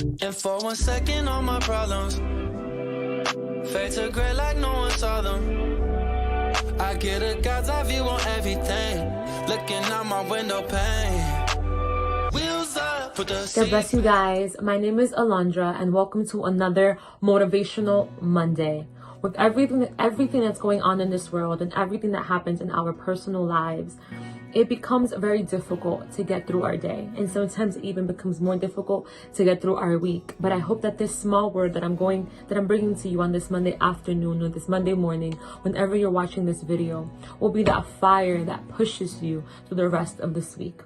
And for 1 second, all my problems fade to gray like no one saw them. I get a God's eye view on everything, looking out my window pane. Wheels up, put the God bless you guys. My name is Alondra and welcome to another Motivational Monday. With everything that's going on in this world and everything that happens in our personal lives, it becomes very difficult to get through our day, and sometimes it even becomes more difficult to get through our week. But I hope that this small word that I'm bringing to you on this Monday afternoon or this Monday morning, whenever you're watching this video, will be that fire that pushes you through the rest of this week.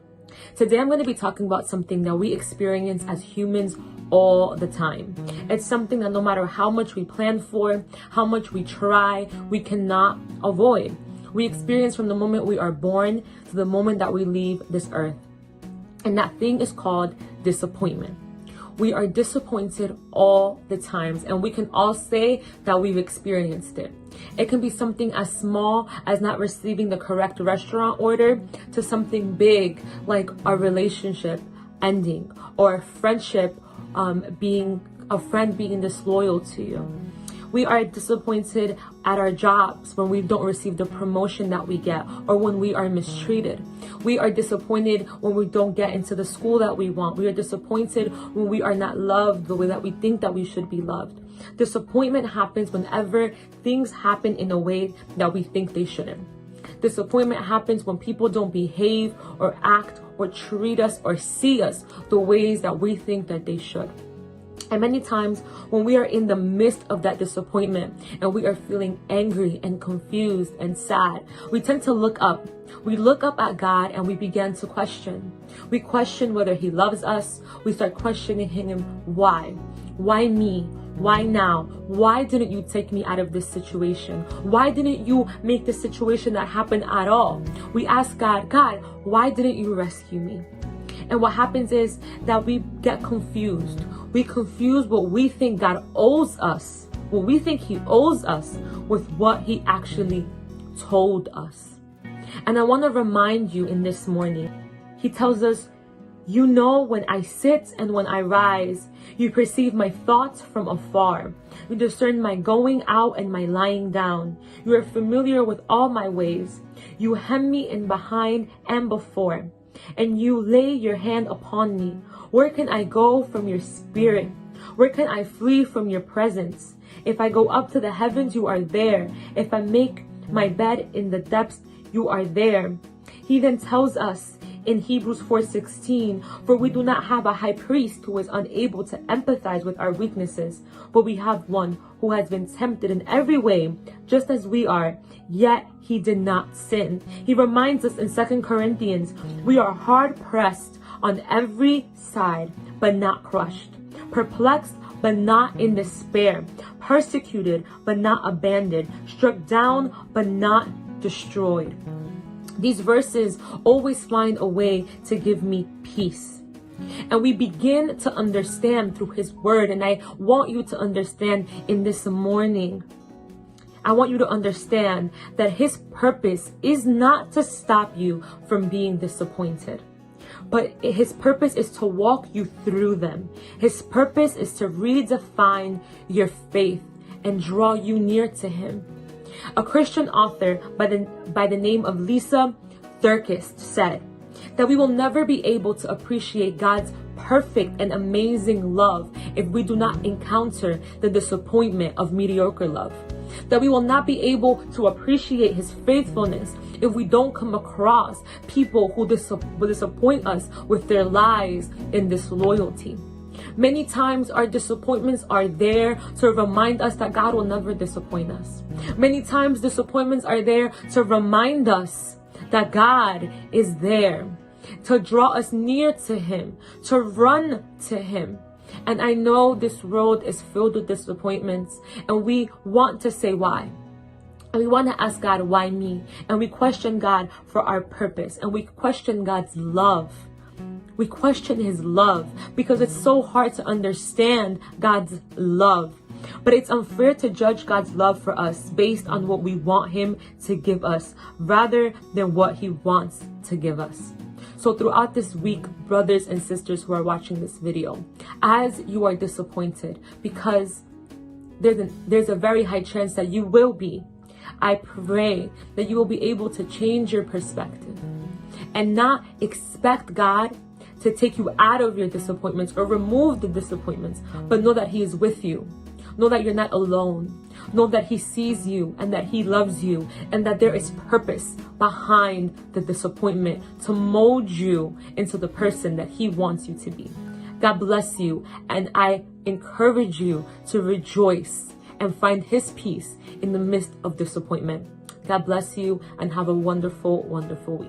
Today I'm going to be talking about something that we experience as humans all the time. It's something that no matter how much we plan for, how much we try, we cannot avoid. We experience from the moment we are born to the moment that we leave this earth. And that thing is called disappointment. We are disappointed all the times, and we can all say that we've experienced it. It can be something as small as not receiving the correct restaurant order to something big like a relationship ending or a friendship being disloyal to you. We are disappointed at our jobs when we don't receive the promotion that we get or when we are mistreated. We are disappointed when we don't get into the school that we want. We are disappointed when we are not loved the way that we think that we should be loved. Disappointment happens whenever things happen in a way that we think they shouldn't. Disappointment happens when people don't behave or act or treat us or see us the ways that we think that they should. And many times when we are in the midst of that disappointment and we are feeling angry and confused and sad, we tend to look up. We look up at God and we begin to question. We question whether He loves us. We start questioning Him. Why? Why me? Why now? Why didn't you take me out of this situation? Why didn't you make this situation that happened at all? We ask God, why didn't you rescue me? And what happens is that we get confused. We confuse what we think God owes us, what we think He owes us, with what He actually told us. And I want to remind you in this morning, He tells us, "You know when I sit and when I rise. You perceive my thoughts from afar. You discern my going out and my lying down. You are familiar with all my ways. You hem me in behind and before, and you lay your hand upon me. Where can I go from your spirit? Where can I flee from your presence? If I go up to the heavens, you are there. If I make my bed in the depths, you are there." He then tells us in Hebrews 4:16, "For we do not have a high priest who is unable to empathize with our weaknesses, but we have one who has been tempted in every way, just as we are, yet he did not sin." He reminds us in 2 Corinthians, "We are hard pressed on every side, but not crushed, perplexed, but not in despair, persecuted, but not abandoned, struck down, but not destroyed." These verses always find a way to give me peace. And we begin to understand through His word. And I want you to understand in this morning, I want you to understand that His purpose is not to stop you from being disappointed, but His purpose is to walk you through them. His purpose is to redefine your faith and draw you near to Him. A Christian author by the name of Lisa Thurkist said that we will never be able to appreciate God's perfect and amazing love if we do not encounter the disappointment of mediocre love. That we will not be able to appreciate His faithfulness if we don't come across people who disappoint us with their lies and disloyalty. Many times our disappointments are there to remind us that God will never disappoint us. Many times disappointments are there to remind us that God is there, to draw us near to Him, to run to Him. And I know this road is filled with disappointments, and we want to say why. And we want to ask God, why me? And we question God for our purpose, and we question God's love. We question His love because it's so hard to understand God's love. But it's unfair to judge God's love for us based on what we want Him to give us rather than what He wants to give us. So throughout this week, brothers and sisters who are watching this video, as you are disappointed, because there's a very high chance that you will be, I pray that you will be able to change your perspective and not expect God to take you out of your disappointments or remove the disappointments, but know that He is with you. Know that you're not alone. Know that He sees you and that He loves you, and that there is purpose behind the disappointment to mold you into the person that He wants you to be. God bless you, and I encourage you to rejoice and find His peace in the midst of disappointment. God bless you and have a wonderful, wonderful week.